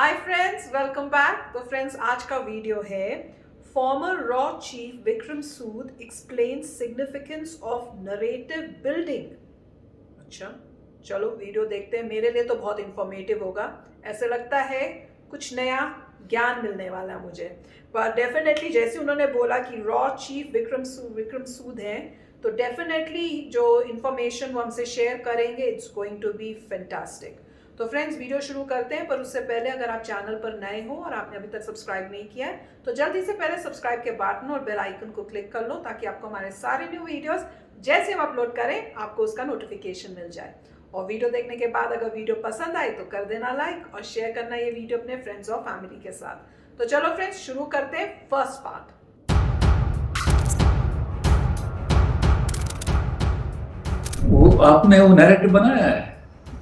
Hi friends, welcome back. तो friends, आज का वीडियो है farmer raw chief Vikram Sood explain significance of narrative building. अच्छा, चलो वीडियो देखते हैं। मेरे लिए तो बहुत इंफॉर्मेटिव होगा, ऐसे लगता है कुछ नया ज्ञान मिलने वाला है मुझे। पर डेफिनेटली जैसे उन्होंने बोला कि रॉ चीफ विक्रम सूद हैं, तो डेफिनेटली जो इंफॉर्मेशन वो हमसे शेयर करेंगे it's going to be fantastic. तो फ्रेंड्स, वीडियो शुरू करते हैं, पर उससे पहले अगर आप चैनल पर नए हो और आपने अभी तक सब्सक्राइब नहीं किया है तो जल्दी से पहले सब्सक्राइब के बटन और बेल आइकन को क्लिक कर लो, ताकि आपको हमारे सारे न्यू वीडियोस जैसे हम अपलोड करें आपको उसका नोटिफिकेशन मिल जाए। और वीडियो देखने के बाद अगर वीडियो पसंद आए तो कर देना लाइक और शेयर करना ये वीडियो अपने फ्रेंड्स और फैमिली के साथ। तो चलो फ्रेंड्स, शुरू करते हैं फर्स्ट पार्ट। वो आपने वो नैरेटिव बनाया है,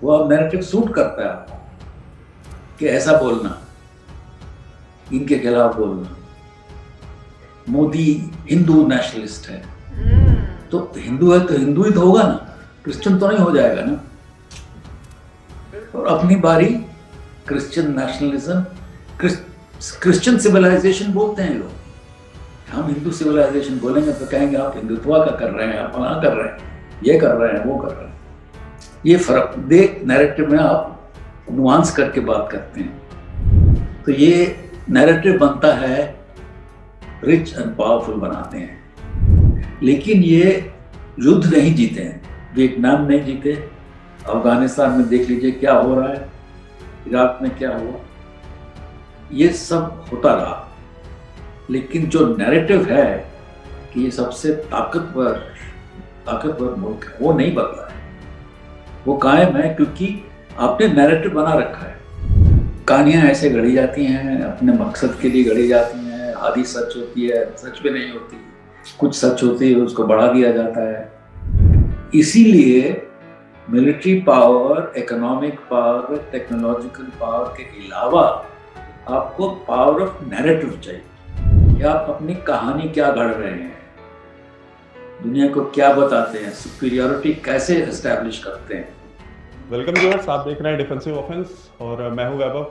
वो अब नैरेटिव सूट करता है आपको कि ऐसा बोलना, इनके खिलाफ बोलना। मोदी हिंदू नेशनलिस्ट है, तो हिंदू है तो हिंदू ही तो होगा ना, क्रिश्चियन तो नहीं हो जाएगा ना। और अपनी बारी क्रिश्चियन नेशनलिज्म, क्रिश्चियन सिविलाइजेशन बोलते हैं लोग। हम हिंदू सिविलाइजेशन बोलेंगे तो कहेंगे आप हिंदुत्व का कर रहे हैं, आप फलां कर रहे हैं, ये कर रहे हैं, वो कर रहे हैं। ये फर्क देख, नैरेटिव में आप नुआंस करके बात करते हैं, तो ये नैरेटिव बनता है, रिच एंड पावरफुल बनाते हैं। लेकिन ये युद्ध नहीं जीते हैं, वियतनाम नहीं जीते, अफगानिस्तान में देख लीजिए क्या हो रहा है, इराक में क्या हुआ, ये सब होता रहा। लेकिन जो नैरेटिव है कि ये सबसे ताकतवर मुल्क है, वो नहीं बदला है, वो कायम है, क्योंकि आपने नैरेटिव बना रखा है। कहानियां ऐसे गढ़ी जाती हैं, अपने मकसद के लिए गढ़ी जाती हैं, आधी सच होती है, सच भी नहीं होती, कुछ सच होती है उसको बढ़ा दिया जाता है। इसीलिए military power, economic power, technological power के अलावा आपको पावर ऑफ नैरेटिव चाहिए कि आप अपनी कहानी क्या गढ़ रहे हैं, दुनिया को क्या बताते हैं, सुपीरियरिटी कैसे एस्टैब्लिश करते हैं। वेलकम व्यूअर्स, आप देख रहे हैं डिफेंसिव ऑफेंस और मैं हूं वैभव।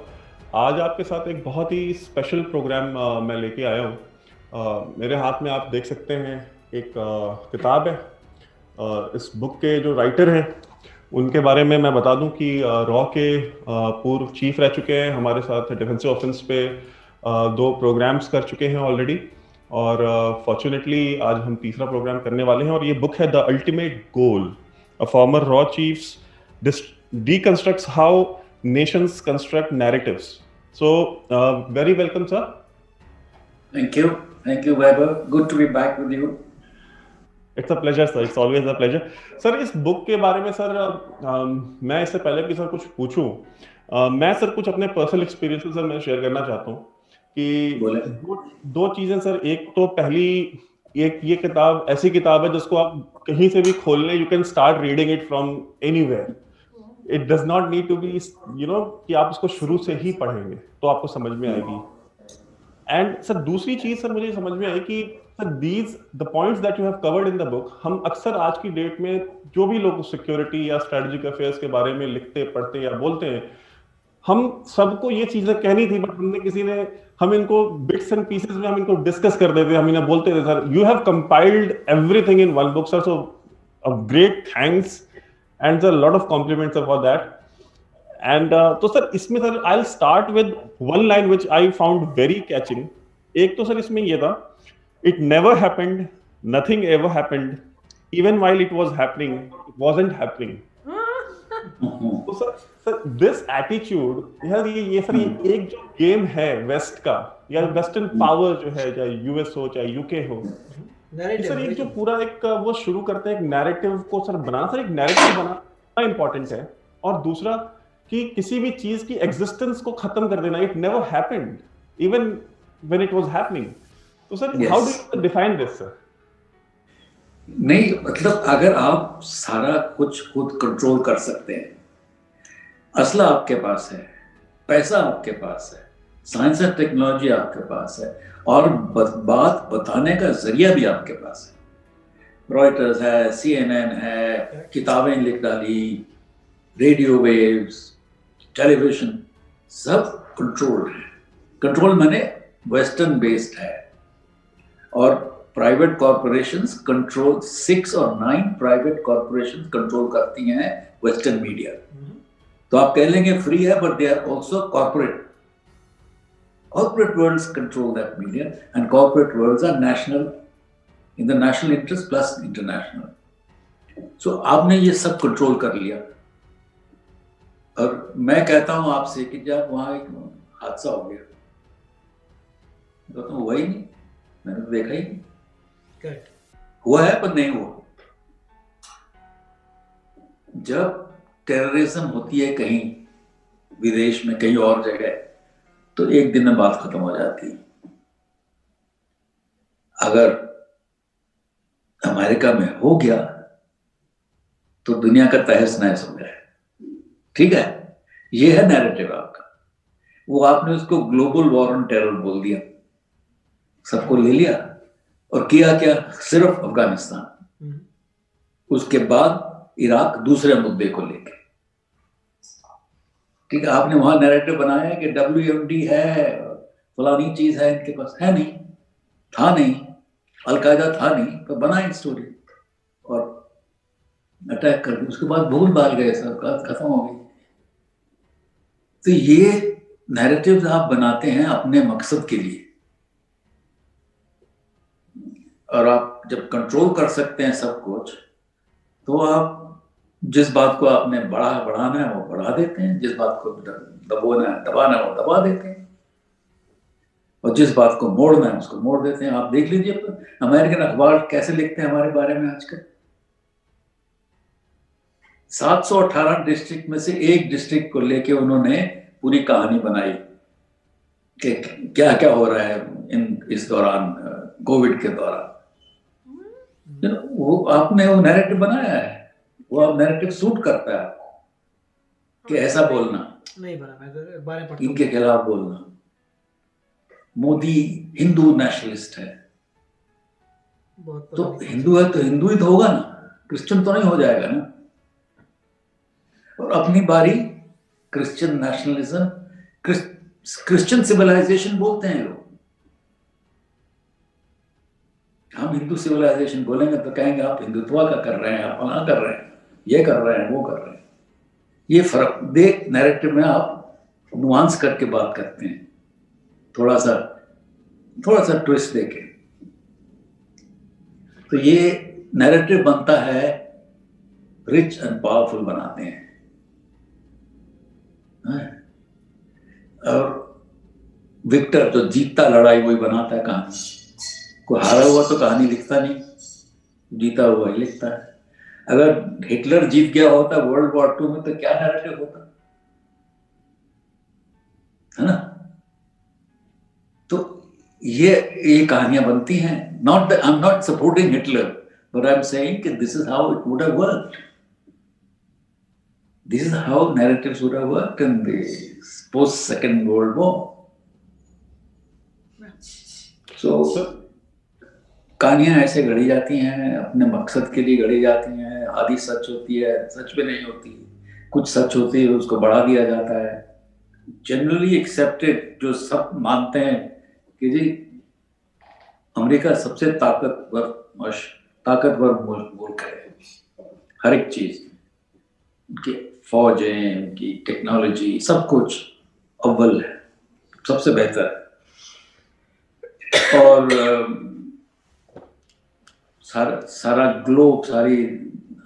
आज आपके साथ एक बहुत ही स्पेशल प्रोग्राम मैं लेके आया हूं। मेरे हाथ में आप देख सकते हैं एक किताब है। इस बुक के जो राइटर हैं उनके बारे में मैं बता दूं कि रॉ के पूर्व चीफ रह चुके हैं, हमारे साथ डिफेंसिव ऑफेंस पे 2 प्रोग्राम्स कर चुके हैं ऑलरेडी, और फॉर्चुनेटली आज हम तीसरा प्रोग्राम करने वाले हैं। और ये बुक है the ultimate goal, a former raw chiefs deconstructs how nations construct narratives. So, very welcome, sir. Thank you, Weber. Good to be back with you. It's a pleasure, sir. It's always a pleasure. Sir, इस book के बारे में sir मैं इससे पहले कि sir कुछ पूछूं, मैं सर कुछ अपने पर्सनल एक्सपीरियंसेस सर मैं शेयर करना चाहता हूं कि दो चीजें सर। एक तो पहली, एक ये किताब ऐसी किताब है जिसको आप कहीं से भी खोल लें, you can start reading it from anywhere. It does not need to be कि आप इसको शुरू से ही पढ़ेंगे तो आपको समझ में आएगी। एंड सर दूसरी चीज सर मुझे समझ में आई कि sir the points that you have covered in the book, हम अक्सर आज की डेट में जो भी लोग सिक्योरिटी या स्ट्रेटेजिक अफेयर्स के बारे में लिखते, पढ़ते या बोलते हैं, हम सबको ये चीजें कहनी थी, बट हम इनको बिट्स एंड पीसेस में हम इनको डिस्कस कर देते, हम इन्हें बोलते थे sir you have compiled everything in one book sir, so a great thanks and a lot of compliments for that. And तो सर इसमें sir I'll start with one line which I found very catching. एक तो sir इसमें ये था, it never happened, nothing ever happened, even while it was happening, it wasn't happening. तो sir this attitude, यार ये सर ये एक जो गेम है वेस्ट का या वेस्टर्न पावर जो है, चाहे यूएस हो चाहे यूके हो, सर एक जो पूरा एक वो शुरू करते हैं एक नैरेटिव को सर बनाना, सर एक नैरेटिव बनाना इंपॉर्टेंट है। और दूसरा कि किसी भी चीज की एग्जिस्टेंस को खत्म कर देना, it never happened even when it was happening. तो sir how do you define this sir? नहीं, मतलब अगर आप सारा कुछ खुद कंट्रोल कर सकते हैं, असला आपके पास है, पैसा आपके पास है, साइंस एंड टेक्नोलॉजी आपके पास है, और बात बताने का जरिया भी आपके पास है। रॉयटर्स है, CNN है, किताबें लिख डाली, रेडियो वेव्स, टेलीविजन, सब कंट्रोल्ड है। कंट्रोल माने वेस्टर्न बेस्ड है। और प्राइवेट कॉरपोरेशंस कंट्रोल 6 और 9 प्राइवेट कॉरपोरेशंस कंट्रोल करती हैं वेस्टर्न मीडिया। तो आप कह लेंगे फ्री है, but they are also corporate. Corporate worlds control that media, and corporate worlds are national, in the national interest plus international. So आपने ये सब कंट्रोल कर लिया। और मैं कहता हूं आपसे कि जब वहां एक हादसा हो गया, तो हुआ ही नहीं, मैंने तो देखा ही नहीं। Correct. हुआ है पर नहीं हुआ। जब टेररिज्म होती है कहीं विदेश में, कहीं और जगह, तो एक दिन में बात खत्म हो जाती है। अगर अमेरिका में हो गया तो दुनिया का तहस नहस हो गया। ठीक है, ये है नैरेटिव आपका। वो आपने उसको ग्लोबल वॉर ऑन टेरर बोल दिया, सबको ले लिया और किया क्या, सिर्फ अफगानिस्तान। उसके बाद इराक दूसरे मुद्दे को लेके। ठीक है, आपने वहां नैरेटिव बनाया कि WMD है, फलानी चीज है, इनके पास है नहीं, था नहीं, अलकायदा था नहीं, तो बनाई स्टोरी और अटैक कर दी। उसके बाद भूल भाल गए, सब खत्म हो गई। तो ये नैरेटिव्स आप बनाते हैं अपने मकसद के लिए, और आप जब कंट्रोल कर सकते हैं सब कुछ, तो आप जिस बात को आपने बढ़ाना है वो बढ़ा देते हैं, जिस बात को दबाना है वो दबा देते हैं, और जिस बात को मोड़ना है उसको मोड़ देते हैं। आप देख लीजिए अमेरिकन अखबार कैसे लिखते हैं हमारे बारे में आजकल। 718 डिस्ट्रिक्ट में से एक डिस्ट्रिक्ट को लेके उन्होंने पूरी कहानी बनाई कि क्या क्या हो रहा है इस दौरान, कोविड के दौरान। वो आपने वो नैरेटिव बनाया है, वो आप नैरेटिव सूट करता है आपको कि ऐसा बोलना, नहीं बना, मैं बारे में इनके खिलाफ बोलना। मोदी हिंदू नेशनलिस्ट है, तो हिंदू है तो हिंदू ही तो होगा ना, क्रिश्चियन तो नहीं हो जाएगा ना। और अपनी बारी क्रिश्चियन नेशनलिज्म, क्रिश्चियन सिविलाइजेशन बोलते हैं लोग। हम हिंदू सिविलाइजेशन बोलेंगे तो कहेंगे आप हिंदुत्व का कर रहे हैं, आप फला कर रहे हैं, ये कर रहे हैं, वो कर रहे हैं। ये फर्क देख, नैरेटिव में आप नुआंस करके बात करते हैं, थोड़ा सा ट्विस्ट देके, तो ये नैरेटिव बनता है, रिच एंड पावरफुल बनाते हैं। और विक्टर जो जीतता लड़ाई वही बनाता है कहानी। कोई हारा हुआ तो कहानी लिखता नहीं, जीता हुआ ही लिखता है। अगर हिटलर जीत गया होता वर्ल्ड वॉर 2 में तो क्या नैरेटिव होता, है ना। तो ये कहानियां बनती हैं। I am not supporting Hitler, but I am saying कि this is how it would have worked. This is how narratives would have worked in the post-Second World War. So, कहानियां ऐसे गढ़ी जाती हैं, अपने मकसद के लिए गढ़ी जाती हैं। आधी सच होती है, सच भी नहीं होती, कुछ सच होती है उसको बढ़ा दिया जाता है। जनरली एक्सेप्टेड, जो सब मानते हैं कि जी अमेरिका सबसे ताकतवर मुल्क है, हर एक चीज, उनकी फौजें, उनकी टेक्नोलॉजी, सब कुछ अव्वल है, सबसे बेहतर है। और सारा ग्लोब, सारी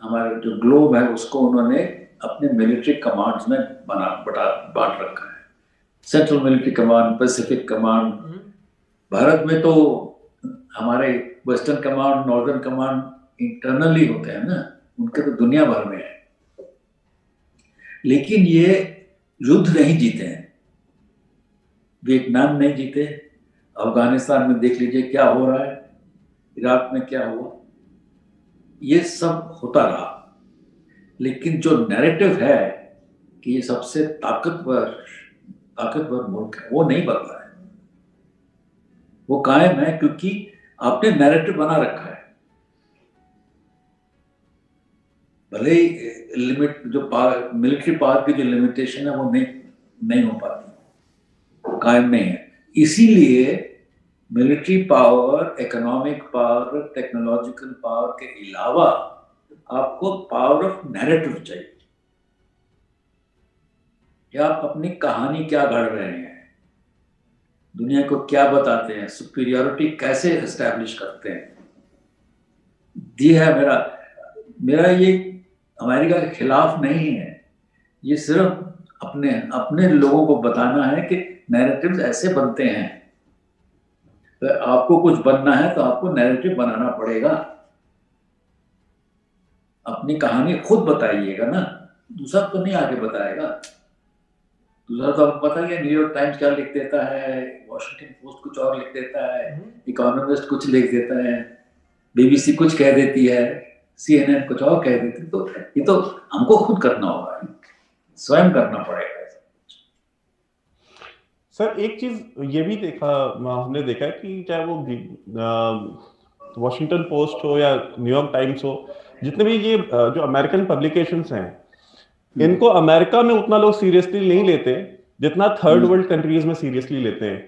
हमारे जो ग्लोब है उसको उन्होंने अपने मिलिट्री कमांड्स में बांट रखा है। Central military command, Pacific command. Bharat में तो हमारे western command, northern command internally होते हैं ना, उनके तो दुनिया भर में है। लेकिन ये युद्ध नहीं जीते हैं, वियतनाम नहीं जीते, अफगानिस्तान में देख लीजिए क्या हो रहा है, इराक में क्या हुआ, ये सब होता रहा। लेकिन जो नैरेटिव है कि ये सबसे ताकतवर मुल्क है, वो नहीं बदला है, वो कायम है, क्योंकि आपने नैरेटिव बना रखा है। भले ही लिमिट जो मिलिट्री पावर की जो लिमिटेशन है वो नहीं हो पाती, कायम नहीं है। इसीलिए military power, economic power, technological power के अलावा आपको पावर ऑफ नैरेटिव चाहिए कि आप अपनी कहानी क्या गढ़ रहे हैं, दुनिया को क्या बताते हैं, सुपीरियरिटी कैसे एस्टैब्लिश करते हैं। है मेरा ये अमेरिका के खिलाफ नहीं है, ये सिर्फ अपने लोगों को बताना है कि नैरेटिव्स ऐसे बनते हैं। तो आपको कुछ बनना है तो आपको नैरेटिव बनाना पड़ेगा, अपनी कहानी खुद बताइएगा ना, दूसरा तो नहीं आगे बताएगा। दूसरा तो आपको पता है न्यूयॉर्क टाइम्स क्या लिख देता है, वॉशिंगटन पोस्ट कुछ और लिख देता है, इकोनॉमिस्ट कुछ लिख देता है, बीबीसी कुछ कह देती है, CNN कुछ और कह देती है। तो ये तो हमको खुद करना होगा, स्वयं करना पड़ेगा। सर एक चीज ये भी हमने देखा है कि चाहे वो वॉशिंगटन पोस्ट हो या न्यूयॉर्क टाइम्स हो, जितने भी ये जो अमेरिकन पब्लिकेशंस हैं, इनको अमेरिका में उतना लोग सीरियसली नहीं लेते जितना थर्ड वर्ल्ड कंट्रीज में सीरियसली लेते हैं।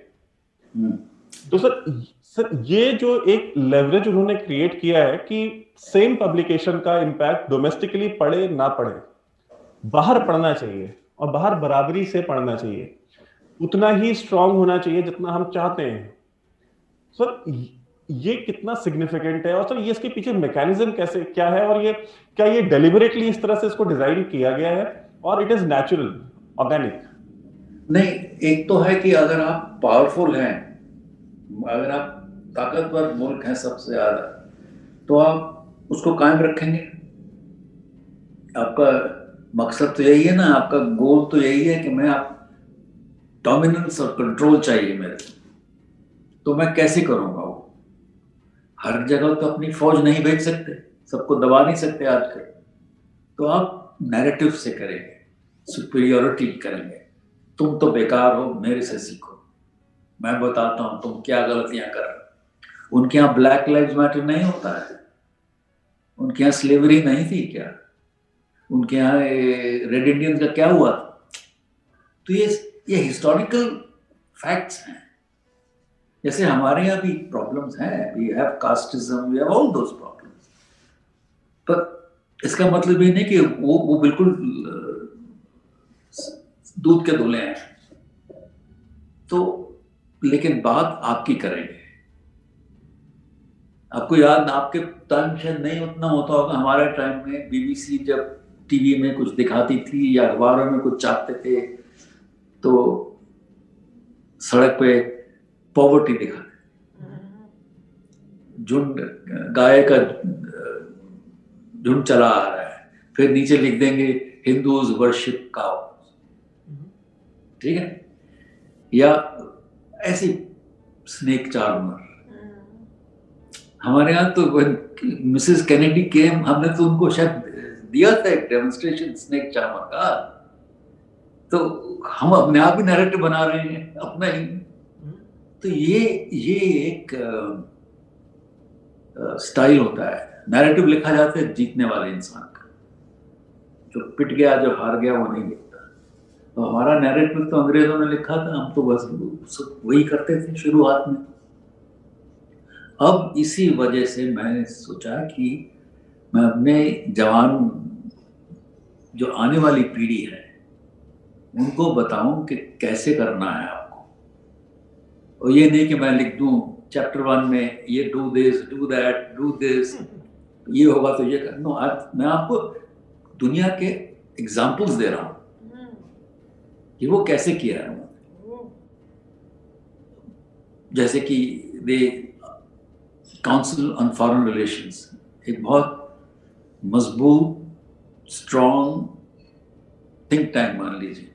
तो सर ये जो एक लेवरेज उन्होंने क्रिएट किया है कि सेम पब्लिकेशन का इम्पैक्ट डोमेस्टिकली पड़े ना पड़े, बाहर पढ़ना चाहिए और बाहर बराबरी से पढ़ना चाहिए, उतना ही स्ट्रांग होना चाहिए जितना हम चाहते हैं। सर ये कितना सिग्निफिकेंट है, और सर ये इसके पीछे मैकेनिज्म कैसे क्या है, और ये क्या ये डेलिबरेटली इस तरह से इसको डिजाइन किया गया है और इट इज नेचुरल ऑर्गेनिक? नहीं, एक तो है कि अगर आप पावरफुल हैं, अगर आप ताकतवर मुल्क हैं सबसे ज्यादा, तो आप उसको कायम रखेंगे। आपका मकसद तो यही है ना, आपका गोल तो यही है कि मैं आप डोमिनेंस और कंट्रोल चाहिए मेरे को, तो मैं कैसे करूंगा वो? हर जगह तो अपनी फौज नहीं भेज सकते, सबको दबा नहीं सकते आजकल। तो आप नैरेटिव से करेंगे, सुपीरियरिटी करेंगे, तुम तो बेकार हो, मेरे से सीखो, मैं बताता हूं तुम क्या गलतियां कर रहे हो। उनके यहाँ ब्लैक लाइव्स मैटर नहीं होता है, उनके यहाँ स्लेवरी नहीं थी क्या? उनके यहाँ रेड इंडियंस का क्या हुआ? तो ये हिस्टोरिकल फैक्ट्स हैं। जैसे हमारे यहाँ भी प्रॉब्लम्स हैं, we have casteism, we have all those problems, पर इसका मतलब ये नहीं कि वो बिल्कुल दूध के धुले हैं। तो लेकिन बात आपकी करेंगे। आपको याद, आपके टाइम शायद नहीं उतना होता होगा, हमारे टाइम में बीबीसी जब टीवी में कुछ दिखाती थी या अखबारों में कुछ छापते थे, तो सड़क पे पॉवर्टी दिखाते, झुंड गाय का झुंड चला आ रहा है, फिर नीचे लिख देंगे हिंदूज वर्शिप काउ, ठीक है? या ऐसी स्नेक चार्मर। हमारे यहाँ तो मिसेस कैनेडी केम, हमने तो उनको शायद दिया था एक डेमोन्स्ट्रेशन स्नेक चार्मर का। तो हम अपने आप ही नैरेटिव बना रहे हैं अपना ही। तो ये एक स्टाइल होता है, नैरेटिव लिखा जाता है जीतने वाले इंसान का, जो पिट गया, जो हार गया, वो नहीं लिखता। तो हमारा नैरेटिव तो अंग्रेजों ने लिखा था, हम तो बस वही करते थे शुरुआत में। अब इसी वजह से मैंने सोचा कि मैं अपने जवान, जो आने वाली पीढ़ी है, उनको बताऊं कि कैसे करना है आपको। और ये नहीं कि मैं लिख दूं चैप्टर 1 में ये do this, do that, do this, ये होगा तो ये कर। नो, मैं आपको दुनिया के एग्जाम्पल्स दे रहा हूं कि वो कैसे किया है। जैसे कि दे काउंसिल ऑन फॉरेन रिलेशंस, एक बहुत मजबूत स्ट्रॉन्ग थिंक टैंक मान लीजिए,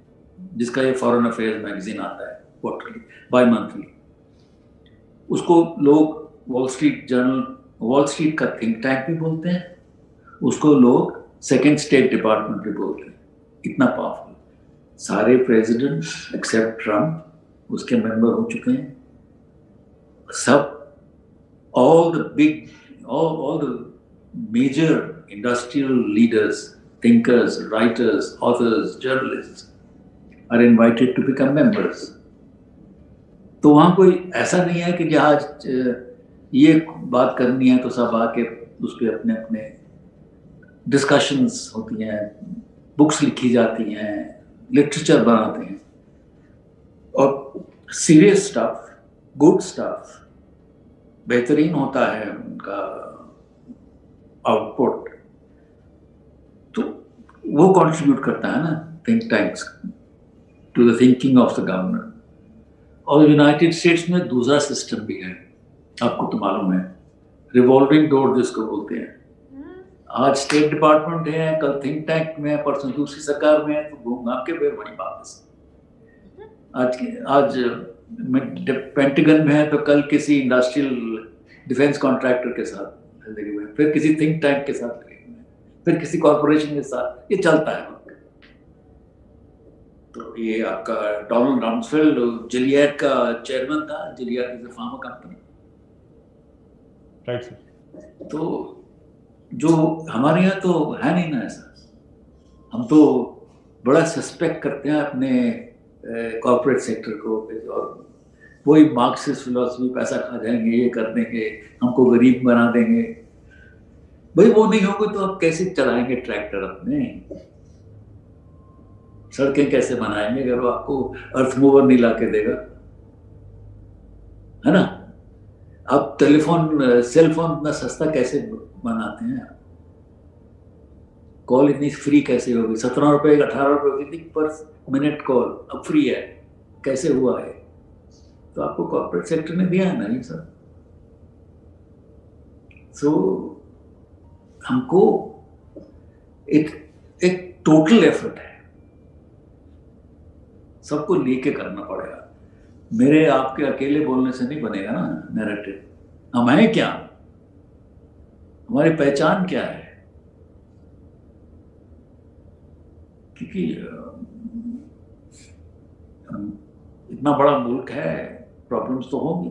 जिसका ये फॉरेन अफेयर्स मैगजीन आता है क्वार्टरली, बाई मंथली। उसको लोग wall street journal, wall street का थिंक टैंक भी बोलते हैं, उसको लोग सेकेंड स्टेट डिपार्टमेंट भी बोलते हैं। इतना पावरफुल, सारे प्रेसिडेंट एक्सेप्ट ट्रम्प उसके मेंबर हो चुके हैं सब। all the major industrial leaders, thinkers, writers, authors, journalists are invited to become members. तो वहाँ कोई ऐसा नहीं है कि आज ये बात करनी है तो सब आके उस पर अपने अपने डिस्कशंस होती हैं, बुक्स लिखी जाती हैं, लिटरेचर बनाते हैं, और सीरियस स्टफ, गुड स्टफ, बेहतरीन होता है उनका आउटपुट, तो वो कंट्रीब्यूट करता है ना think tanks to the thinking of the government. और यूनाइटेड स्टेट्स में दूसरा सिस्टम भी है, आपको तो मालूम है, रिवॉल्विंग डोर जिसको बोलते हैं। आज स्टेट डिपार्टमेंट है, कल थिंक टैंक में है, परसों दूसरी सरकार में है, तो घूम घाम के फिर वहीं वापस। आज पेंटागन में है तो कल किसी इंडस्ट्रियल डिफेंस कॉन्ट्रैक्टर के साथ लगे हुए हैं, फिर किसी थिंक टैंक के साथ लगे हुए हैं, फिर किसी कॉर्पोरेशन के साथ, ये चलता है। तो ये आपका डोनाल्ड रम्सफेल्ड जिलियड का चेयरमैन था, Gilead is a pharma company. Right sir. तो जो हमारे यहाँ तो है नहीं ना ऐसा, हम तो बड़ा सस्पेक्ट करते हैं अपने कॉर्पोरेट सेक्टर को, और वही मार्क्सिस्ट फिलॉसफी, पैसा खा जाएंगे, ये कर देंगे, हमको गरीब बना देंगे। भाई वो नहीं होगा तो आप कैसे चलाएंगे ट्रैक्टर अपने, सड़कें कैसे बनाएंगे अगर वो आपको अर्थ मूवर नहीं ला के देगा, है ना? आप टेलीफोन, सेल फोन इतना सस्ता कैसे बनाते हैं? कॉल इतनी फ्री कैसे होगी? 17 रुपए 18 रुपए होती थी पर मिनट कॉल, अब फ्री है, कैसे हुआ है? तो आपको कॉर्पोरेट सेक्टर ने दिया है ना ये सब। सो हमको एक टोटल एफर्ट है, सबको लेके करना पड़ेगा। मेरे आपके अकेले बोलने से नहीं बनेगा ना नैरेटिव। हम हैं क्या, हमारी पहचान क्या है? क्योंकि इतना बड़ा मुल्क है, प्रॉब्लम्स तो होंगी।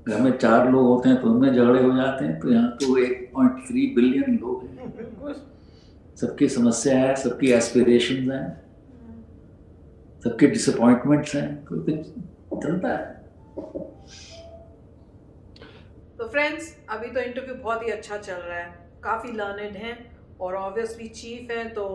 घर में 4 लोग होते हैं तो उनमें झगड़े हो जाते हैं, तो यहाँ तो 1.3 बिलियन लोग हैं, सबकी समस्या है, सबकी एस्पिरेशंस हैं, सबके डिसअपॉइंटमेंट्स हैं, तो चलता है। तो फ्रेंड्स, अभी तो इंटरव्यू बहुत ही अच्छा चल रहा है, काफ़ी लर्नेड हैं और ऑब्वियसली चीफ हैं, तो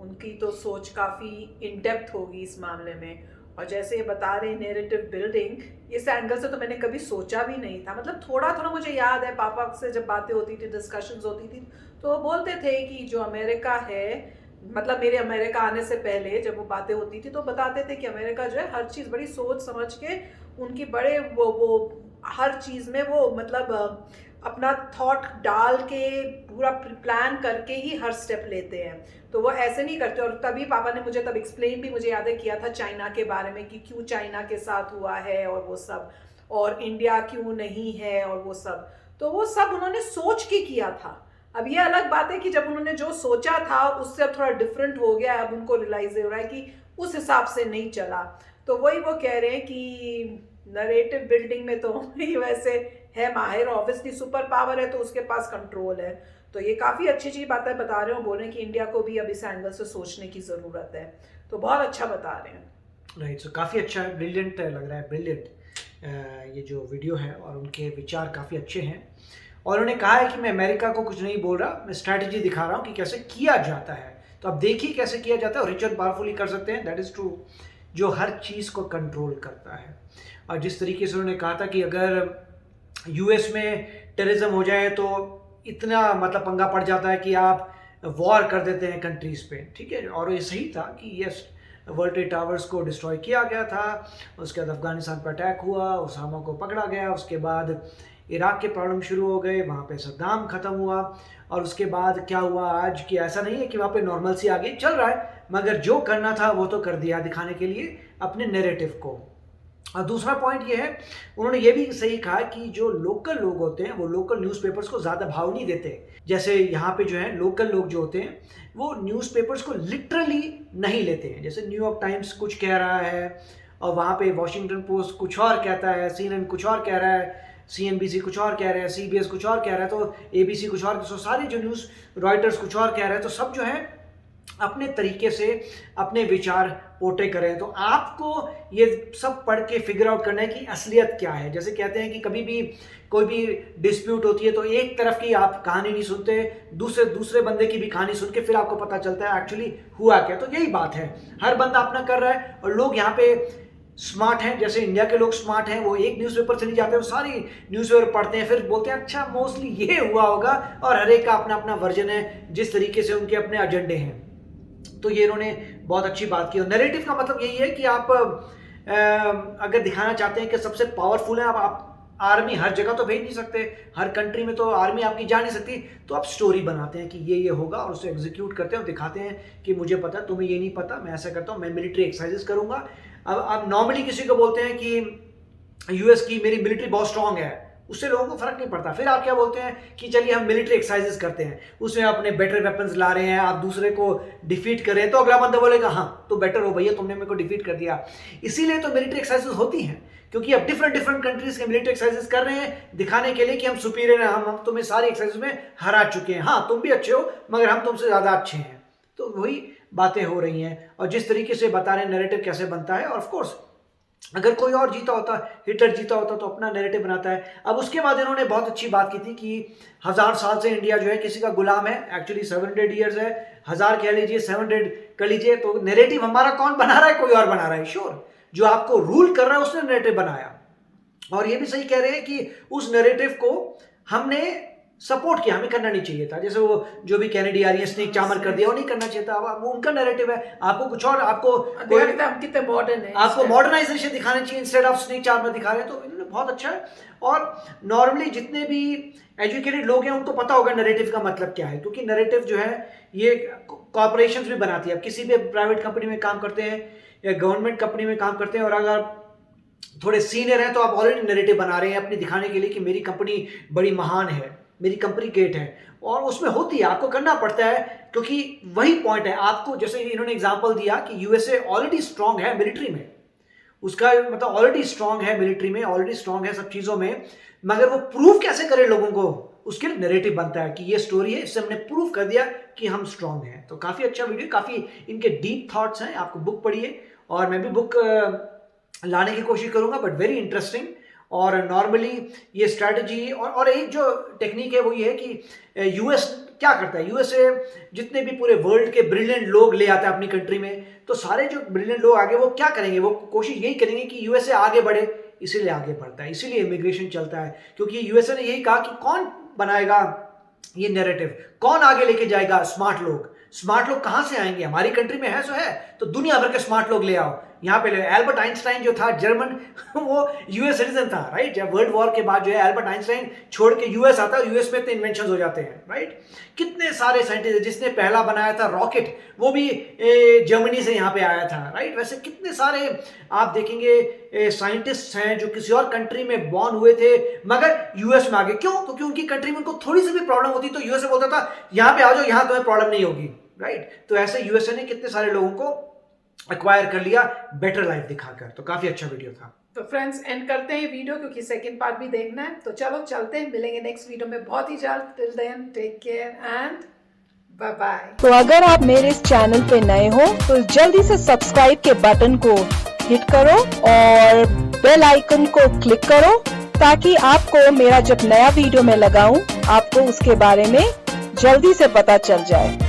उनकी तो सोच काफ़ी इन डेप्थ होगी इस मामले में। और जैसे ये बता रहे हैं नैरेटिव बिल्डिंग, इस एंगल से तो मैंने कभी सोचा भी नहीं था। मतलब थोड़ा थोड़ा मुझे याद है, पापा से जब बातें होती थी, डिस्कशंस होती थी, तो वो बोलते थे कि जो अमेरिका है, मतलब मेरे अमेरिका आने से पहले जब वो बातें होती थी तो बताते थे कि अमेरिका जो है हर चीज़ बड़ी सोच समझ के, उनकी बड़े वो हर चीज़ में वो मतलब अपना थॉट डाल के पूरा प्लान करके ही हर स्टेप लेते हैं, तो वो ऐसे नहीं करते। और तभी पापा ने मुझे तब एक्सप्लेन भी, मुझे याद है, किया था चाइना के बारे में कि क्यों चाइना के साथ हुआ है और वो सब, और इंडिया क्यों नहीं है और वो सब, तो वो सब उन्होंने सोच के किया था। अब ये अलग बात है कि जब उन्होंने जो सोचा था उससे अब थोड़ा डिफरेंट हो गया, अब उनको रियलाइज हो रहा है कि उस हिसाब से नहीं चला। तो वही वो कह रहे हैं कि नरेटिव बिल्डिंग में तो ही वैसे है माहिर, ऑब्वियसली सुपर पावर है तो उसके पास कंट्रोल है। तो ये काफ़ी अच्छी अच्छी बातें बता रहे हो, बोल रहे हैं कि इंडिया को भी अब इस एंगल से सोचने की ज़रूरत है, तो बहुत अच्छा बता रहे हैं। राइट, सो काफ़ी अच्छा है, ब्रिलियंट लग रहा है, ब्रिलियंट ये जो वीडियो है, और उनके विचार काफ़ी अच्छे हैं। और उन्होंने कहा है कि मैं अमेरिका को कुछ नहीं बोल रहा, मैं स्ट्रैटेजी दिखा रहा हूँ कि कैसे किया जाता है। तो आप देखिए कैसे किया जाता है, और रिच एंड पावरफुली कर सकते हैं, दैट इज़ ट्रू, जो हर चीज़ को कंट्रोल करता है। और जिस तरीके से उन्होंने कहा था कि अगर यूएस में टेररिज्म हो जाए तो इतना मतलब पंगा पड़ जाता है कि आप वॉर कर देते हैं कंट्रीज़ पे, ठीक है। और ये सही था कि यस, वर्ल्ड ट्रेड टावर्स को डिस्ट्रॉय किया गया था, उसके बाद अफगानिस्तान पर अटैक हुआ, उसामा को पकड़ा गया, उसके बाद इराक के प्रॉब्लम शुरू हो गए, वहाँ पे सद्दाम ख़त्म हुआ, और उसके बाद क्या हुआ आज, कि ऐसा नहीं है कि वहाँ पे नॉर्मल सी आगे चल रहा है, मगर जो करना था वो तो कर दिया, दिखाने के लिए अपने नैरेटिव को। और दूसरा पॉइंट ये है, उन्होंने ये भी सही कहा कि जो लोकल लोग होते हैं वो लोकल न्यूज़पेपर्स को ज़्यादा भाव नहीं देते। जैसे यहाँ पे जो है लोकल लोग जो होते हैं वो न्यूज़पेपर्स को लिटरली नहीं लेते हैं। जैसे न्यूयॉर्क टाइम्स कुछ कह रहा है और वहाँ पे वॉशिंगटन पोस्ट कुछ और कहता है, CNN कुछ और कह रहा है, CNBC कुछ और कह रहा है, CBS कुछ और कह रहा है, तो ABC कुछ और, तो सारे जो न्यूज़, रॉयटर्स कुछ और कह रहे हैं, तो सब जो है अपने तरीके से अपने विचार पोर्ट्रे करें। तो आपको ये सब पढ़ के फिगर आउट करना है कि असलियत क्या है। जैसे कहते हैं कि कभी भी कोई भी डिस्प्यूट होती है तो एक तरफ की आप कहानी नहीं सुनते, दूसरे बंदे की भी कहानी सुन के फिर आपको पता चलता है एक्चुअली हुआ क्या। तो यही बात है, हर बंदा अपना कर रहा है और लोग यहाँ पे स्मार्ट हैं। जैसे इंडिया के लोग स्मार्ट हैं, वो एक न्यूज़पेपर से नहीं जाते, वो सारी न्यूज़पेपर पढ़ते हैं, फिर बोलते हैं अच्छा मोस्टली ये हुआ होगा, और हर एक का अपना अपना वर्जन है जिस तरीके से उनके अपने एजेंडे हैं। तो ये इन्होंने बहुत अच्छी बात की। और नैरेटिव का मतलब यही है कि आप अगर दिखाना चाहते हैं कि सबसे पावरफुल है, आप आर्मी हर जगह तो भेज नहीं सकते, हर कंट्री में तो आर्मी आपकी जा नहीं सकती, तो आप स्टोरी बनाते हैं कि ये होगा और उसे एग्जीक्यूट करते हैं और दिखाते हैं कि मुझे पता, तुम्हें ये नहीं पता, मैं ऐसा करता हूँ, मैं मिलिट्री एक्सरसाइजेस करूंगा। अब आप नॉर्मली किसी को बोलते हैं कि यूएस की मेरी मिलिट्री बहुत स्ट्रांग है, उससे लोगों को फर्क नहीं पड़ता। फिर आप क्या बोलते हैं कि चलिए हम मिलिट्री एक्सरसाइजेस करते हैं, उसमें अपने बेटर वेपन्स ला रहे हैं, आप दूसरे को डिफीट कर रहे हैं, तो अगला बंदा बोलेगा हाँ तो बेटर हो भैया, तुमने मेरे को डिफीट कर दिया। इसीलिए तो मिलिट्री एक्सरसाइजेस होती हैं, क्योंकि अब डिफरेंट कंट्रीज के मिलिट्री एक्सरसाइजेस कर रहे हैं दिखाने के लिए कि हम सुपीरियर हैं, हम तुम्हें सारी एक्सरसाइजेस में हरा चुके हैं, हाँ तुम भी अच्छे हो मगर हम तुमसे ज़्यादा अच्छे हैं। तो वही बातें हो रही हैं और जिस तरीके से बता रहे हैं नैरेटिव कैसे बनता है। और ऑफकोर्स अगर कोई और जीता होता, हिटलर जीता होता, तो अपना नैरेटिव बनाता है। अब उसके बाद इन्होंने बहुत अच्छी बात की थी कि 1000 साल से इंडिया जो है किसी का गुलाम है, एक्चुअली 700 ईयर्स है, 1000 कह लीजिए 700 कर लीजिए, तो नैरेटिव हमारा कौन बना रहा है, कोई और बना रहा है। श्योर, जो आपको रूल कर रहा है उसने नैरेटिव बनाया। और ये भी सही कह रहे हैं कि उस नैरेटिव को हमने सपोर्ट किया, हमें करना नहीं चाहिए था। जैसे वो जो भी कैनेडी आ रही है स्नेक चार्मर कर दिया, वो नहीं करना चाहिए था। अब वो उनका नैरेटिव है, आपको कुछ और, आपको कितने मॉडर्न है, आपको मॉडर्नाइजेशन दिखानी चाहिए इंस्टेड ऑफ स्नेक चार्मर दिखा रहे हैं। तो इन्होंने बहुत अच्छा है। और नॉर्मली जितने भी एजुकेटेड लोग हैं उनको पता होगा नैरेटिव का मतलब क्या है, क्योंकि नैरेटिव जो है ये कॉर्पोरेशंस भी बनाती है। अब किसी भी प्राइवेट कंपनी में काम करते हैं या गवर्नमेंट कंपनी में काम करते हैं और अगर थोड़े सीनियर हैं तो आप ऑलरेडी नैरेटिव बना रहे हैं अपनी दिखाने के लिए कि मेरी कंपनी बड़ी महान है, मेरी कंपनी ग्रेट है। और उसमें होती है, आपको करना पड़ता है, क्योंकि वही पॉइंट है। आपको जैसे इन्होंने एग्जांपल दिया कि यूएसए ऑलरेडी स्ट्रांग है मिलिट्री में, उसका मतलब ऑलरेडी स्ट्रांग है मिलिट्री में, ऑलरेडी स्ट्रांग है सब चीज़ों में, मगर वो प्रूव कैसे करे लोगों को, उसके लिए नैरेटिव बनता है कि ये स्टोरी है, इससे हमने प्रूव कर दिया कि हम स्ट्रांग हैं। तो काफ़ी अच्छा वीडियो, काफ़ी इनके डीप थॉट्स हैं। आपको बुक पढ़िए और मैं भी बुक लाने की कोशिश करूँगा, बट वेरी इंटरेस्टिंग। और नॉर्मली ये स्ट्रैटेजी और एक जो टेक्निक है वो ये है कि यूएस क्या करता है, यूएसए जितने भी पूरे वर्ल्ड के ब्रिलियंट लोग ले आता है अपनी कंट्री में, तो सारे जो ब्रिलियंट लोग आगे वो क्या करेंगे, वो कोशिश यही करेंगे कि यूएसए आगे बढ़े, इसीलिए आगे बढ़ता है, इसीलिए इमिग्रेशन चलता है। क्योंकि यूएसए ने यही कहा कि कौन बनाएगा ये नैरेटिव, कौन आगे लेके जाएगा, स्मार्ट लोग। स्मार्ट लोग कहाँ से आएंगे, हमारी कंट्री में है सो है, तो दुनिया भर के स्मार्ट लोग ले आओ। यहाँ पे एल्बर्ट आइंस्टाइन जो था जर्मन, वो यूएस सिटीजन था, राइट। जब वर्ल्ड वॉर के बाद जो है एल्बर्ट आइंस्टाइन छोड़ के यूएस आता है, यूएस में इतने इन्वेंशन हो जाते हैं, राइट। कितने सारे साइंटिस्ट, जिसने पहला बनाया था रॉकेट वो भी जर्मनी से यहाँ पे आया था, राइट। वैसे कितने सारे आप देखेंगे साइंटिस्ट हैं जो किसी और कंट्री में बॉर्न हुए थे मगर यूएस में आ गए। क्यों? क्योंकि उनकी कंट्री में उनको थोड़ी सी भी प्रॉब्लम होती तो यूएसए बोलता था यहाँ पे आ जाओ, यहाँ तुम्हें प्रॉब्लम नहीं होगी, राइट। तो ऐसे यूएसए ने कितने सारे लोगों को एक्वायर कर लिया बेटर लाइफ दिखाकर। तो काफी अच्छा वीडियो था। तो फ्रेंड्स एंड करते हैं वीडियो, क्योंकि सेकंड पार्ट भी देखना है। तो चलो चलते हैं, मिलेंगे नेक्स्ट वीडियो में बहुत ही जल्द। Till then take care and bye bye. तो अगर आप मेरे इस चैनल पे नए हो तो जल्दी से सब्सक्राइब के बटन को हिट करो और बेल आइकन को क्लिक करो, ताकि आपको मेरा जब नया वीडियो मैं लगाऊं आपको उसके बारे में जल्दी से पता चल जाए।